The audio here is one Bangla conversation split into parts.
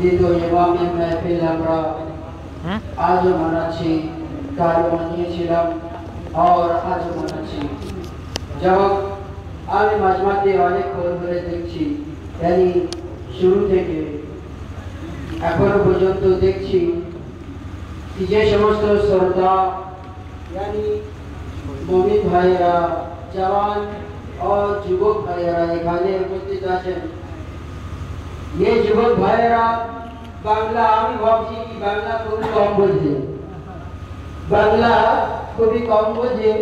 ঈদ ও ইমামী মাহফিল আমরা আজও মানাচ্ছি, কালও মানিয়েছিলাম और আজও মানাচ্ছি। যেমন আমি মাঝমাঝে অনেকক্ষণ ধরে দেখছি, यानी শুরু থেকে এখনো পর্যন্ত দেখছি कि যে সমস্ত শ্রোতা यानी মুমিন ভাইয়েরা, जवान और যুবক ভাইয়েরা এখানে উপস্থিত আছেন, ये যুবক ভাইয়েরা বাংলা, আমি ভাবছি কি বাংলা খুবই কম বোঝে, বাংলা খুবই কম বোঝে।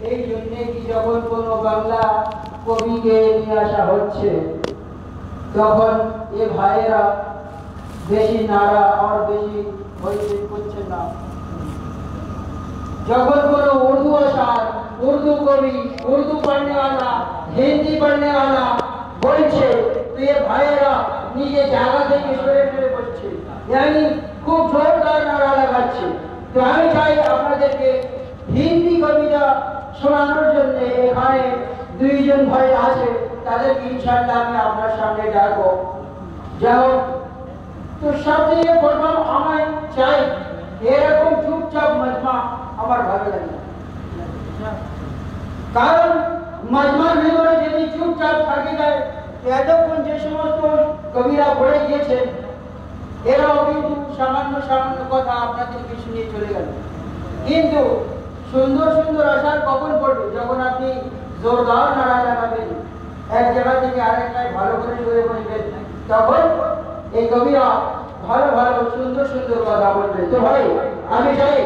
এই জন্যে কি যখন কোনো বাংলা কবিকে নিয়ে আসা হচ্ছে তখন এ ভাইয়েরা বেশি নাড়া আর বেশি হইচই করছে না। যখন কোনো उर्दू अशार, उर्दू कवि, उर्दू पढ़ने वाला, हिंदी पढ़ने वाला बोलছে तो ये भाईरा নিজে জায়গা থেকে সরে সরে বলছে, यानी খুব জোরদার নারা লাগাচ্ছে। তো আমি চাই আপনাদেরকে হিন্দি কবিতা শোনানোর জন্য এখানে দুইজন ভাই আছে, তাদেরকে ইনশাআল্লাহ আমি আপনার সামনে ডাকবো। যাও তো সবচেয়ে প্রথম আমি চাই এরকম চুপচাপ মজমা আমার ভালো লাগে না, কারণ মজমার ভিতরে যদি চুপচাপ থাকি যায় এতক্ষণ যে সমস্ত কবিরা পড়ে গিয়েছেন এরাও কিন্তু সামান্য সামান্য কথা আপনাদেরকে শুনিয়ে চলে গেল, কিন্তু সুন্দর সুন্দর আশার কখন পড়বে যখন আপনি জোরদার নাড়া লাগাবেন, এক জায়গা থেকে আরেকটায় ভালো করে সরে বসবেন, তখন এই কবিরা ভালো ভালো সুন্দর সুন্দর কথা বলবেন। তো ভাই আমি চাই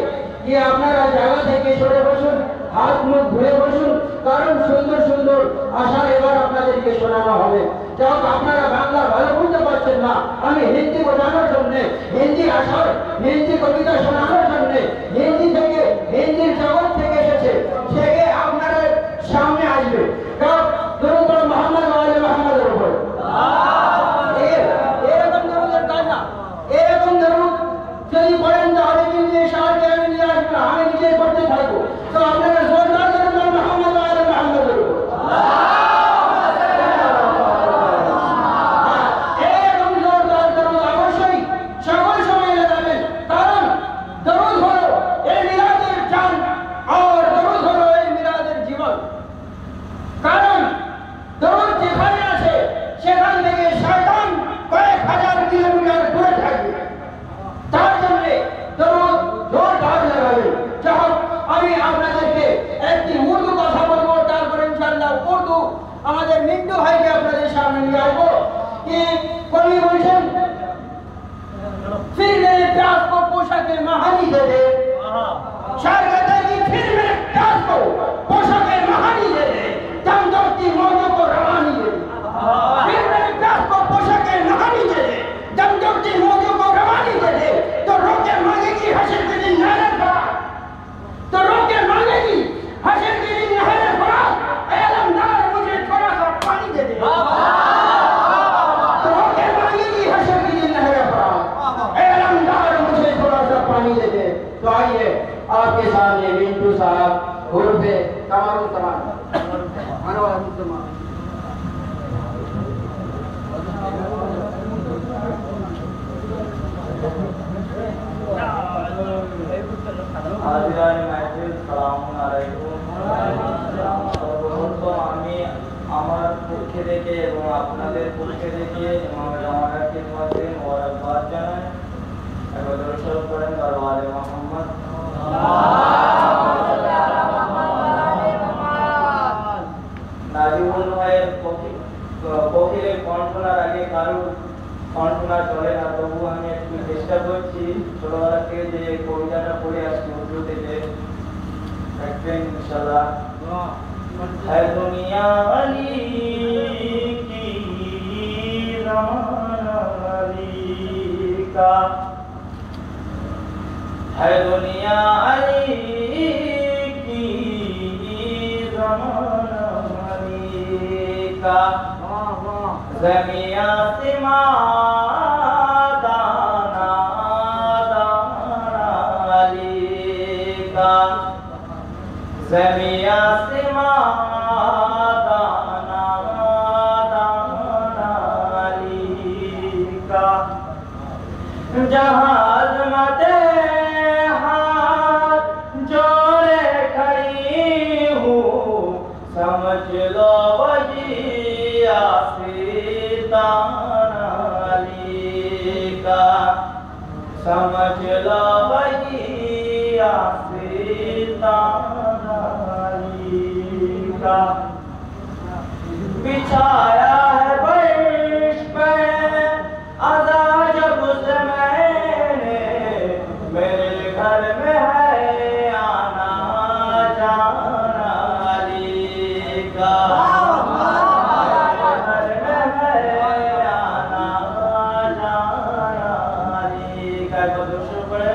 যে আপনারা জায়গা থেকে সরে বসুন, হাত মুখ ধুয়ে বসুন, কারণ সুন্দর সুন্দর আশা এবার আপনাদেরকে শোনানো হবে। যাক আপনারা বাংলা ভালো বুঝতে পারছেন না, আমি হিন্দি বোঝানোর জন্য, হিন্দি আশার হিন্দি কবিতা শোনানোর জন্য, হিন্দি থেকে হিন্দির জগৎ থেকে এসেছে, সেকে আপনারা সামনে আসবে। দরুদ মোহাম্মদ ওয়ালে মোহাম্মদের উপর এরকম দরুদের কাজ না, এরকম দরুদ যদি পড়েন তাহলে কিন্তু এই শহরকে আমি নিয়ে আসবো না, আমি নিজে পড়তে থাকবো। তো আপনারা জোরদার দরুদ মোহাম্মদ ওয়ালে মোহাম্মদের উপর এরকম জোরদার দরুদ অবশ্যই সকল সময় লাগাবেন, কারণ দরুদ হলো এই মিলাদের জান আর দরুদ হলো এই মিলাদের জীবন। কারণ দরুদ যেখানে আছে সেখান থেকে শয়তান কয়েক হাজার কিলোমিটার দূরে থাকবে, তার জন্য দরুদ জোরদার লাগাবেন। যখন আমি আপনাদেরকে একটি উর্দু কথা বলবো, তারপরে ইনশাআল্লাহ উর্দু আমাদের মিন্টু ভাইকে আপনাদের সামনে নিয়ে আসবো। কি কবি বলছেন, फिर मेरे प्यास को पोशाक महानी दे दे, शायर कहता है कि फिर मेरे प्यास को पोशाक महानी दे दे, दम दौड़ती मौजों को रवानी दे दे, फिर मेरे प्यास को पोशाक महानी दे दे, दम दौड़ती मौजों को रवानी दे दे, तो रोके मांगेगी हशर के दिन नहर फरात, तो रोके मांगेगी हशर के दिन नहर फरात, ऐ अलमदार मुझे थोड़ा सा पानी दे दे, तो रोके मांगेगी हशर के दिन नहर फरात, ऐ अलमदार मुझे थोड़ा सा पानी दे दे। तो आइए आपके सामने मिंटू साहब उर्फे कमरुल तमान আমি আমার পক্ষে থেকে এবং আপনাদের পক্ষে থেকে আমার খিদমতে মোবারকবাদ জানাই। একবার দরুদ শরীফ পড়েন দরবারে মুহাম্মদ। নাজিবুল ভাইয়ের পক্ষে কণ্ঠনার আগে কারো কণ্ঠনা চলে না, তবু আমি একটু চেষ্টা করছি। ছোটবেলা থেকে যে কবিতাটা পড়ে আসছি উর্দু থেকে, দেখবেন ইনশাআল্লাহ। है दुनिया अली की ज़माना अली का, है दुनिया अली की ज़माना अली का, ज़मीं आसमां दाना दाना अली का, ज़मीं आसमां दाना दाना अली का, जहाज मते हाथ जोड़े खड़ी हूँ, समझ लो वही आस्ताना अली का, समझ लो वही आस्ताना अली का। बिछाया है फर्श पे अज़ा जब से मैंने, मेरे घर में है आना जाना अली का, मेरे घर में है आना जाना अली का। एक बार दूसरे पढ़े।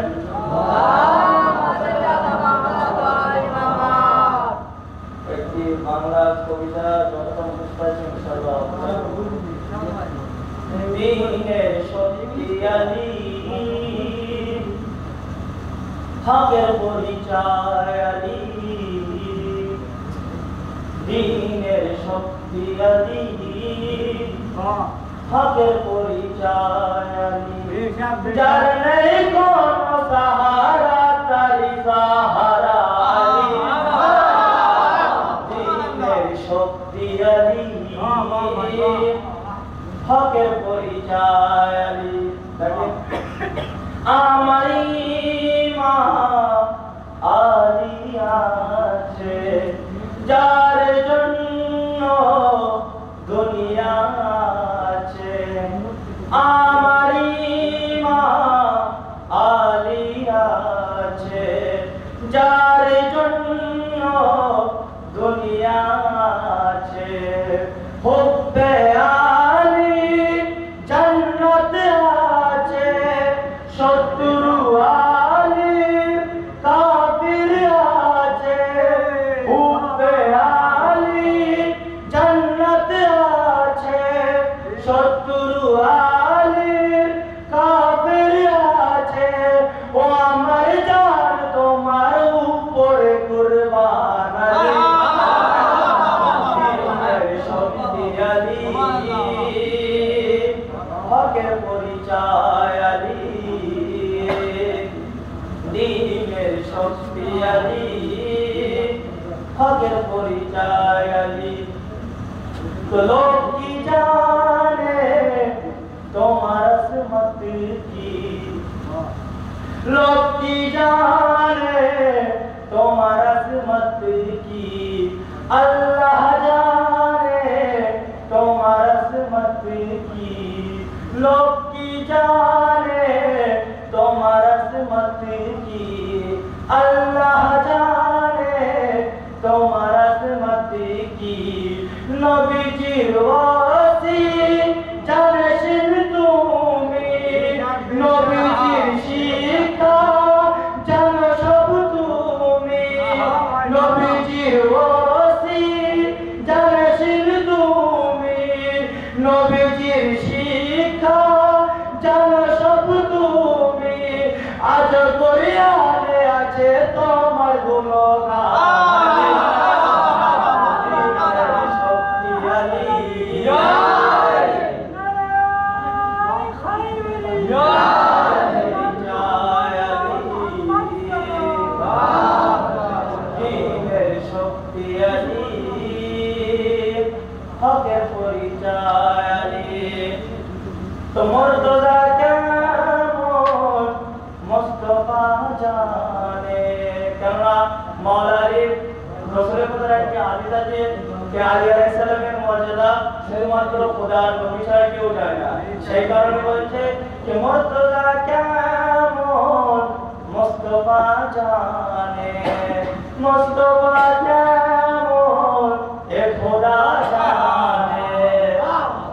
একটি বাংলা কবিতা যতক্ষণ বুঝতে পারছি ইনশাআল্লাহ দিনের সত্যি আলী, হকের পরিচয় আলী, দিনের শক্তি আলী, হকের পরিচয় আলী, যার নেই কোনো সাহারা তারি সাহারা আলী, দিনের শক্তি আলী, হকের পরিচয় আলী। আমারই মা আলী আছে, যার জন্য দুনিয়া আছে। আমারই মা আলী আছে, যার জন্য দুনিয়া আছে। হুব্বে আলী জান্নাত আছে, শত্রু আলী কাফির আছে। হুব্বে আলী জান্নাত আছে, শত্রু আলী কাফির আছে। ও আমার জান তোমার উপরে কুরবান আলী, শক্তি আলী, হকের পরিচয় আলী, দিনের শক্তি আলী, হকের পরিচয় আলী। তো লোক কি জানে তোমার আজমত কি, লোক কি জানে তোমার আজমত কি, আল্লাহ জানে তোমার আজমত কি। লোক কি জানে তোমার আজমত কি, আল্লাহ জানে তোমার আজমত কি। নবীজির ওয়াসি জানেন তুমি, নবীজির শিক্ষা জানো সব তুমি। নবীজির ওয়াসি জানেন তুমি, নবীজির শিক্ষা জানো সব তুমি। আজ কোরআনে আছে তোমার গুণগান, শক্তি আলী, শক্তি আলী, হকের পরিচয় আলী। তো মুর্তজা কেমন মুস্তাফা জানে, কেননা মাওলা আলী রসুলের কথা একটি আদিত আছে যে আলী আলাইহিস সালামের মর্যাদা শুধুমাত্র খোদার নবী ছাড়া কেউ জানে না। সেই কারণে বলছে যে মুর্তজা কেমন মুস্তাফা জানে, মুস্তাফা কেমন এ খোদা জানে।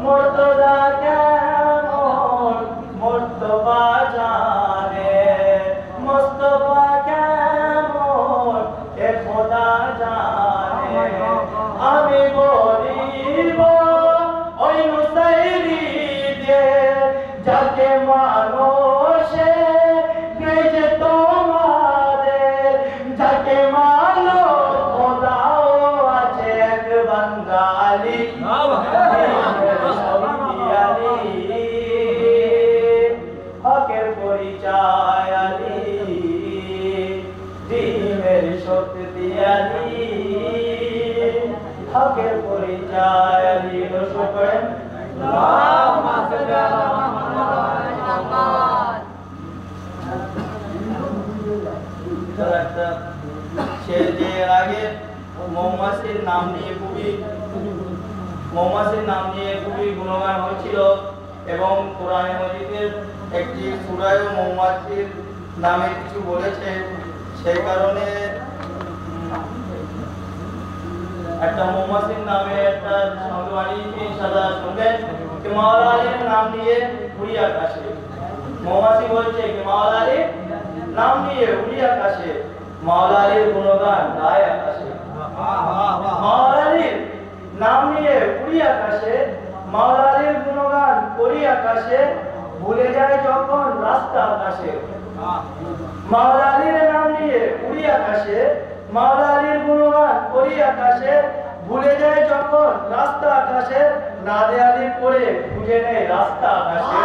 মুর্তজা কেমন মুস্তাফা জানে, মুস্তাফা কেমন এ খোদা জানে। আমি বলিব ওই নুসাইরি যে যাকে মানুষে যে তোমাদের, যাকে মানো খোদাও আছে এক বাঙালি, শক্তি আলী, হকের নাম নিয়ে খুবই গুণগান হয়েছিল এবং কোরআনে মজিদের একটি সূরায় মৌমাছির নামে কিছু বলেছে। সেই কারণে একটা মৌমাছির নামে একটা সংবাদী ইনশাআল্লাহ শুনবেন যে মাওলা আলীর নাম নিয়ে উড়ি আকাশে। মৌমাছি বলছে যে মাওলা আলীর নাম নিয়ে উড়ি আকাশে, মাওলা আলীর গুণগান গায় আকাশে। মাওলা আলীর নাম নিয়ে উড়ি আকাশে, মাওলা আলীর গুণগান করি আকাশে, ভুলে যায় যখন রাস্তা আকাশে। মাওলা আলীর নাম নিয়ে উড়ি আকাশে, মাওলা আলীর গুণগান করি আকাশে, ভুলে যায় যখন রাস্তা আকাশে, নাদে আলী পড়ে খুঁজে নেই রাস্তা আকাশে।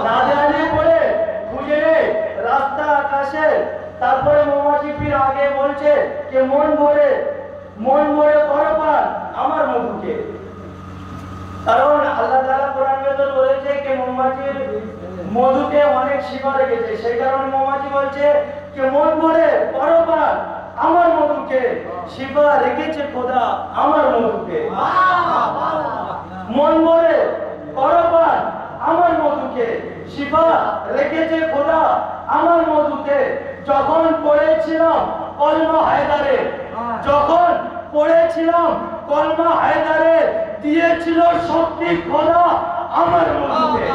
নাদে আলী পড়ে খুঁজে নেই রাস্তা আকাশে। তারপরে মৌমাছি ফির আগে বলছে যে মন ভরে করো পান আমার মধুকে। কারণ আল্লাহ তাআলা কোরআন মধ্যে বলেছে যে মৌমাছির মধুতে অনেক শিবা রেখেছে। সেই কারণে মৌমাছি বলছে যে মন ভরে করো পান আমার মধুকে, শিবা রেখেছে খোদা আমার মধুকে। মন ভরে করো পান আমার মধুকে, শিবা রেখেছে খোদা আমার মধুকে। যখন পড়েছিলাম কলমা হায়দারে, যখন পড়েছিলাম কলমা হায়দারে, দিয়েছিল শক্তি খোদা আমার মধুকে।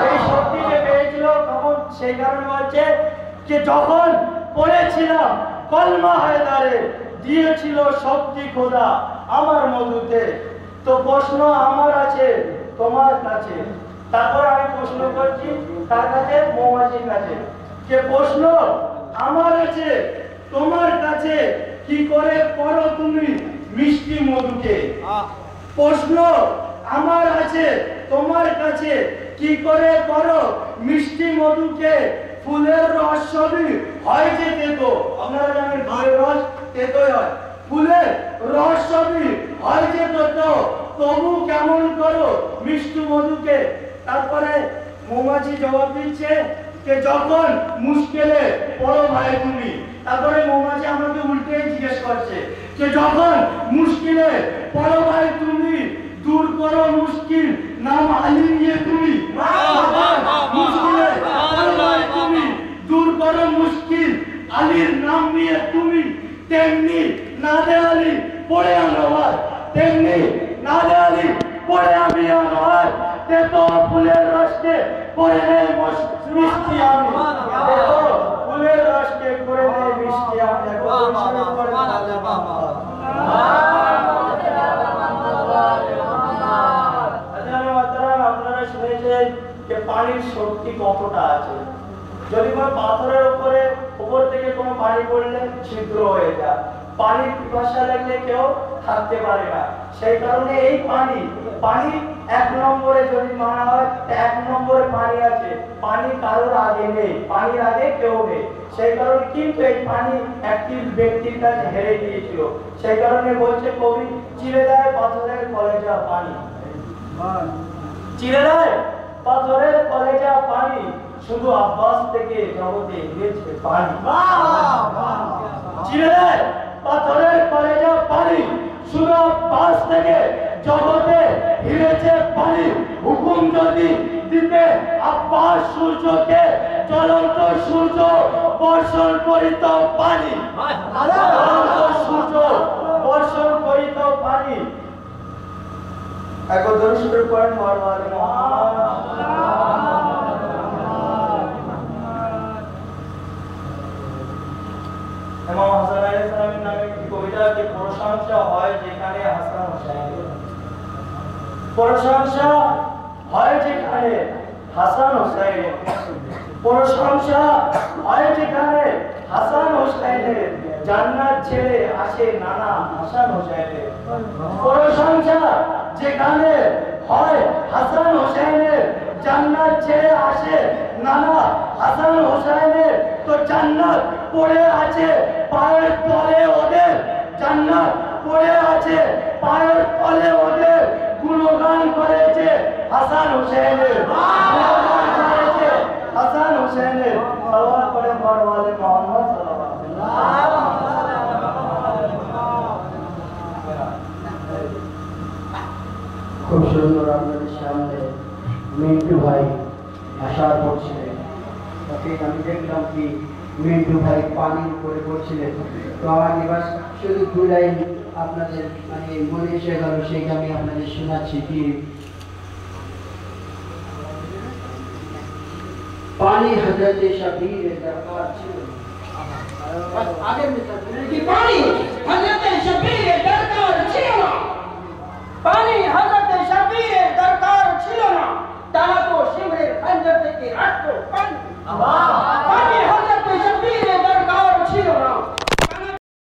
এই শক্তি যে পেয়েছিল তখন সেই কারণে বলছে যে যখন পড়েছিলাম কলমা হায়দারে, দিয়েছিল শক্তি খোদা আমার মধুতে। তো প্রশ্ন আমার আছে তোমার কাছে। তারপর আমি প্রশ্ন করছি তার কাছে, মৌমাছির কাছে, যে প্রশ্ন আমার আছে তোমার কাছে, কি করে করো তুমি মিষ্টি মধুকে। প্রশ্ন আমার আছে তোমার কাছে, কি করে করো মিষ্টি মধুকে। ফুলের রস সবই হয় যে তেতো, আপনারা জানেন ফুলের রস তেতোই হয়। ফুলের রস সবই হয় যে তেতো, তবু কেমন করো মিষ্টি মধুকে। তারপরে মৌমাছি জবাব দিচ্ছে যে যখন মুশকিলে পড়ো ভাই তুমি। তারপরে মৌমাছি আমাকে উল্টে জিজ্ঞেস করছে যে যখন মুশকিলে পড়ো ভাই তুমি, দূর করো মুশকিল নাম আলী নিয়ে তুমি। মুশকিলে পড়ো ভাই তুমি, দূর করো মুশকিল আলীর নাম নিয়ে তুমি। তেমনি নাদে আলী পড়ে আনোয়ার, তেমনি নাদে আলী পড়ে আমি আনোয়ার। তেতো ফুলের রসকে করে নেই মিষ্টি আমি, তেতো ফুলের রসকে করে নেই মিষ্টি আমি। আপনারা শুনেছেন যে পানির শক্তি কতটা আছে। যদি কোনো পাথরের উপর থেকে কোনো পানি পড়লে ছিদ্র হয়ে যায়, পানির পিপাসা লাগলে কেউ থাকতে পারে না। সেই কারণে এই পানি এক নম্বরে যদি মানা হয়, এক নম্বরে পানি আছে। পানি কারোর আগে নেই, পানির আগে কেউ নেই। সেই কারণে কিন্তু এই পানি একটি ব্যক্তির কাছে হেরে গিয়েছিল। সেই কারণে বলছে কবি, চিরে দেয় পাথরের কলেজা পানি, চিরে দেয় পাথরের কলেজা পানি, শুধু আব্বাস থেকে জগতে গিয়েছে পানি। চিরে দেয় পাথরের কলেজা পানি, শুধু আব্বাস থেকে জগতে হিরেছে পানি। হুকুম যদি দিতে আব্বাস সূর্যকে, জ্বলন্ত সূর্য বর্ষণ করিত পানি, জ্বলন্ত সূর্য বর্ষণ করিত পানি। একবার দর্শকের পয়েন্ট মারওয়ালে ইমাম হাসান আলাইহিস সালামের নামে একটি কবিতা, যে প্রশংসা হয় যেখানে হাসান হোসেনের, প্রশংসা হয় যেখানে হাসান হোসেনের, প্রশংসা হয় যেখানে হাসান হোসেনের, জান্নাত ছেড়ে আসে নানা হাসান হোসেনের। প্রশংসা যেখানে হয় হাসান হোসেনের, জান্নাত ছেড়ে আসে নানা হাসান হোসেনের। তো জান্নাত পড়ে আছে পায়ের তলে ওদের, জান্নাত পড়ে আছে পায়ের তলে ওদের। গুণগান করেছে হাসান হোসেনের, গুণগান করেছে হাসান হোসেনের। সালাওয়াত পড়ে মারওয়ালে মোহাম্মদ সাল্লাল্লাহু আলাইহি ওয়াসাল্লাম। মিন্টু ভাই আসার করছিলেন, তাতে আমি দেখলাম কি মিন্টু ভাই পানির উপরে পড়ছিলেন। তো আমার এবার শুধু দু লাইন আপনাদের মানে মনে এসে গেল, সেইটা আমি আপনাদের শোনাচ্ছি কি पानी हजरत शबीर दरकार ছিল बस आगे में कि पानी हजरत शबीर दरकार ছিল না, पानी हजरत शबीर दरकार ছিল না, তারা তো শিবরের খঞ্জর থেকে রক্ত পানি।